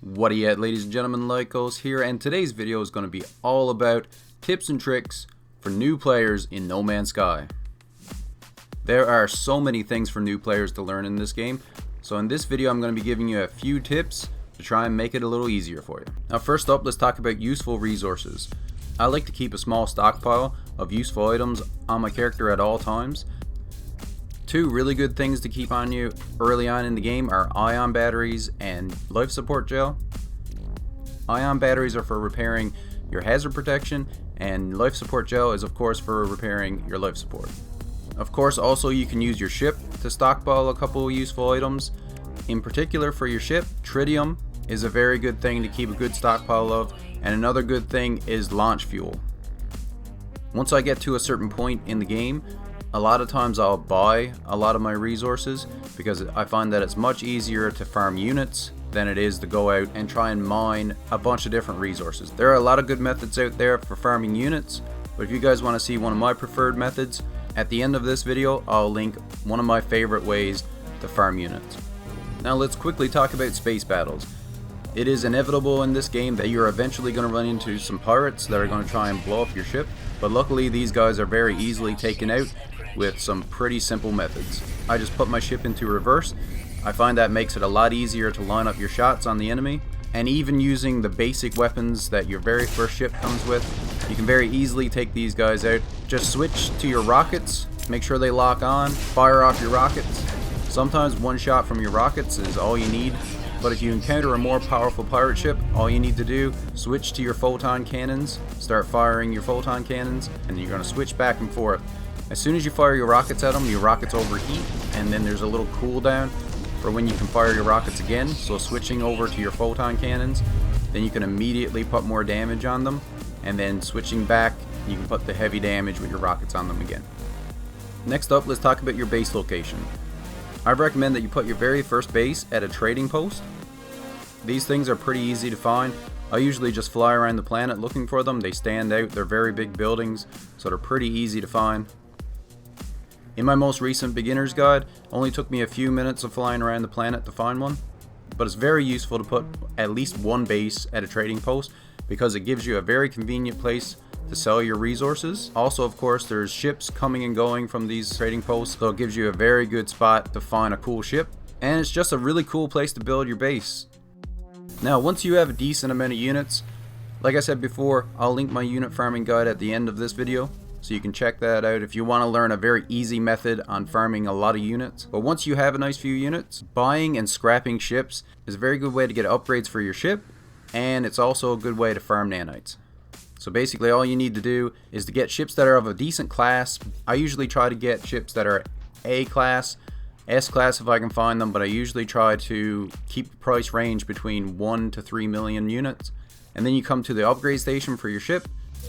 What are ladies and gentlemen, Lycos here, and today's video is going to be all about tips and tricks for new players in No Man's Sky. There are so many things for new players to learn in this game, so in this video I'm going to be giving you a few tips to try and make it a little easier for you. Now first up, let's talk about useful resources. I like to keep a small stockpile of useful items on my character at all times. Two really good things to keep on you early on in the game are ion batteries and life support gel. Ion batteries are for repairing your hazard protection, and life support gel is of course for repairing your life support. Of course, also you can use your ship to stockpile a couple of useful items. In particular for your ship, tritium is a very good thing to keep a good stockpile of, and another good thing is launch fuel. Once I get to a certain point in the game, a lot of times I'll buy a lot of my resources because I find that it's much easier to farm units than it is to go out and try and mine a bunch of different resources. There are a lot of good methods out there for farming units, but if you guys want to see one of my preferred methods, at the end of this video I'll link one of my favorite ways to farm units. Now let's quickly talk about space battles. It is inevitable in this game that you're eventually going to run into some pirates that are going to try and blow up your ship, but luckily these guys are very easily taken out with some pretty simple methods. I just put my ship into reverse. I find that makes it a lot easier to line up your shots on the enemy, and even using the basic weapons that your very first ship comes with, you can very easily take these guys out. Just switch to your rockets, make sure they lock on, fire off your rockets. Sometimes one shot from your rockets is all you need, but if you encounter a more powerful pirate ship, all you need to do, switch to your photon cannons, start firing your photon cannons, and you're going to switch back and forth. As soon as you fire your rockets at them, your rockets overheat, and then there's a little cooldown for when you can fire your rockets again. So switching over to your photon cannons, then you can immediately put more damage on them, and then switching back, you can put the heavy damage with your rockets on them again. Next up, let's talk about your base location. I recommend that you put your very first base at a trading post. These things are pretty easy to find. I usually just fly around the planet looking for them. They stand out, they're very big buildings, so they're pretty easy to find. In my most recent beginner's guide, it only took me a few minutes of flying around the planet to find one, but it's very useful to put at least one base at a trading post because it gives you a very convenient place to sell your resources. Also, of course, there's ships coming and going from these trading posts, so it gives you a very good spot to find a cool ship, and it's just a really cool place to build your base. Now, once you have a decent amount of units, like I said before, I'll link my unit farming guide at the end of this video, so you can check that out if you want to learn a very easy method on farming a lot of units. But once you have a nice few units, buying and scrapping ships is a very good way to get upgrades for your ship, and it's also a good way to farm nanites. So basically all you need to do is to get ships that are of a decent class. I usually try to get ships that are A class, S class if I can find them, but I usually try to keep the price range between 1 to 3 million units. And then you come to the upgrade station for your ship,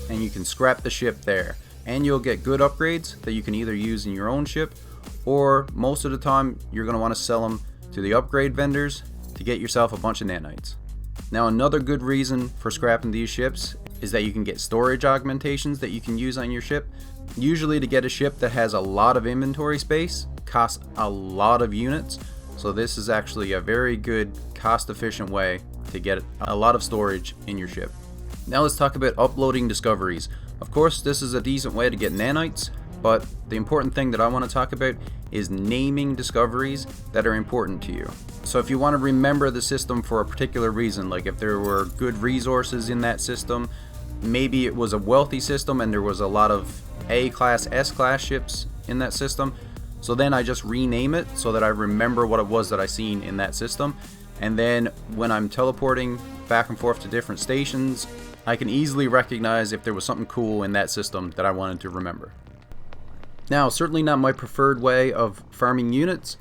and you can scrap the ship there. And you'll get good upgrades that you can either use in your own ship, or most of the time you're going to want to sell them to the upgrade vendors to get yourself a bunch of nanites. Now another good reason for scrapping these ships is that you can get storage augmentations that you can use on your ship. Usually to get a ship that has a lot of inventory space costs a lot of units, so this is actually a very good cost efficient way to get a lot of storage in your ship. Now let's talk about uploading discoveries. Of course, this is a decent way to get nanites, but the important thing that I want to talk about is naming discoveries that are important to you. So if you want to remember the system for a particular reason, like if there were good resources in that system, maybe it was a wealthy system and there was a lot of A class, S class ships in that system, so then I just rename it so that I remember what it was that I seen in that system, and then when I'm teleporting back and forth to different stations, I can easily recognize if there was something cool in that system that I wanted to remember. Now, certainly not my preferred way of farming units,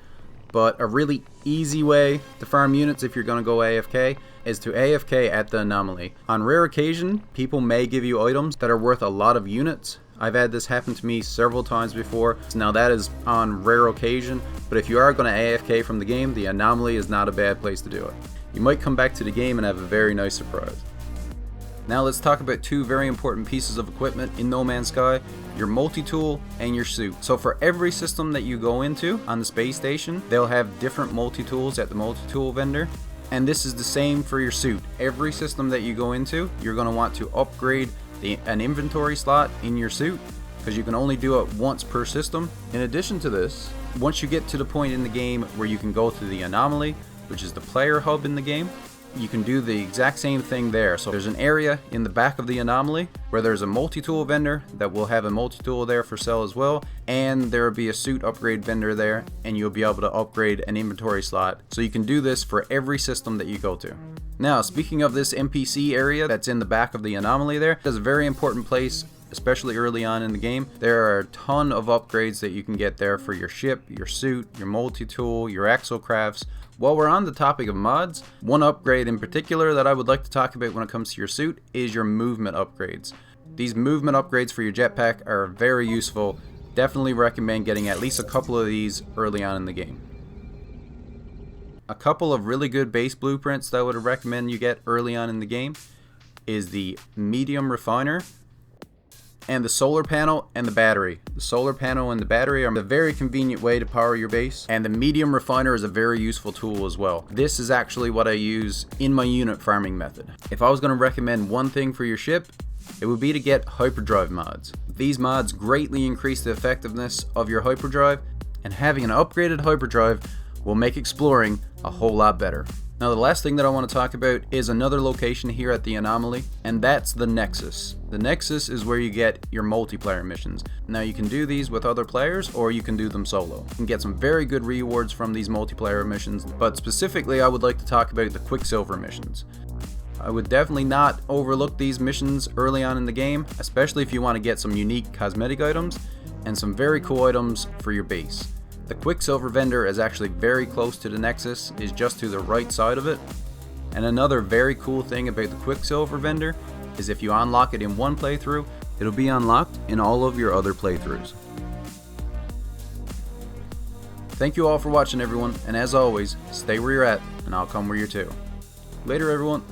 but a really easy way to farm units if you're going to go AFK is to AFK at the anomaly. On rare occasion, people may give you items that are worth a lot of units. I've had this happen to me several times before. Now that is on rare occasion, but if you are going to AFK from the game, the anomaly is not a bad place to do it. You might come back to the game and have a very nice surprise. Now let's talk about two very important pieces of equipment in No Man's Sky, your multi-tool and your suit. So for every system that you go into on the space station, they'll have different multi-tools at the multi-tool vendor. And this is the same for your suit. Every system that you go into, you're going to want to upgrade an inventory slot in your suit, because you can only do it once per system. In addition to this, once you get to the point in the game where you can go to the anomaly, which is the player hub in the game, you can do the exact same thing there. So there's an area in the back of the anomaly where there's a multi-tool vendor that will have a multi-tool there for sale as well, and there will be a suit upgrade vendor there, and you'll be able to upgrade an inventory slot. So you can do this for every system that you go to. Now, speaking of this NPC area that's in the back of the anomaly there, it's a very important place, especially early on in the game. There are a ton of upgrades that you can get there for your ship, your suit, your multi-tool, your exocrafts. While we're on the topic of mods, one upgrade in particular that I would like to talk about when it comes to your suit is your movement upgrades. These movement upgrades for your jetpack are very useful. Definitely recommend getting at least a couple of these early on in the game. A couple of really good base blueprints that I would recommend you get early on in the game is the medium refiner and the solar panel and the battery. The solar panel and the battery are a very convenient way to power your base, and the medium refiner is a very useful tool as well. This is actually what I use in my unit farming method. If I was going to recommend one thing for your ship, it would be to get hyperdrive mods. These mods greatly increase the effectiveness of your hyperdrive, and having an upgraded hyperdrive will make exploring a whole lot better. Now, the last thing that I want to talk about is another location here at the anomaly, and that's the Nexus. The Nexus is where you get your multiplayer missions. Now, you can do these with other players, or you can do them solo. You can get some very good rewards from these multiplayer missions, but specifically I would like to talk about the Quicksilver missions. I would definitely not overlook these missions early on in the game, especially if you want to get some unique cosmetic items and some very cool items for your base. The Quicksilver vendor is actually very close to the Nexus, is just to the right side of it. And another very cool thing about the Quicksilver vendor is if you unlock it in one playthrough, it'll be unlocked in all of your other playthroughs. Thank you all for watching, everyone, and as always, stay where you're at and I'll come where you're to. Later, everyone.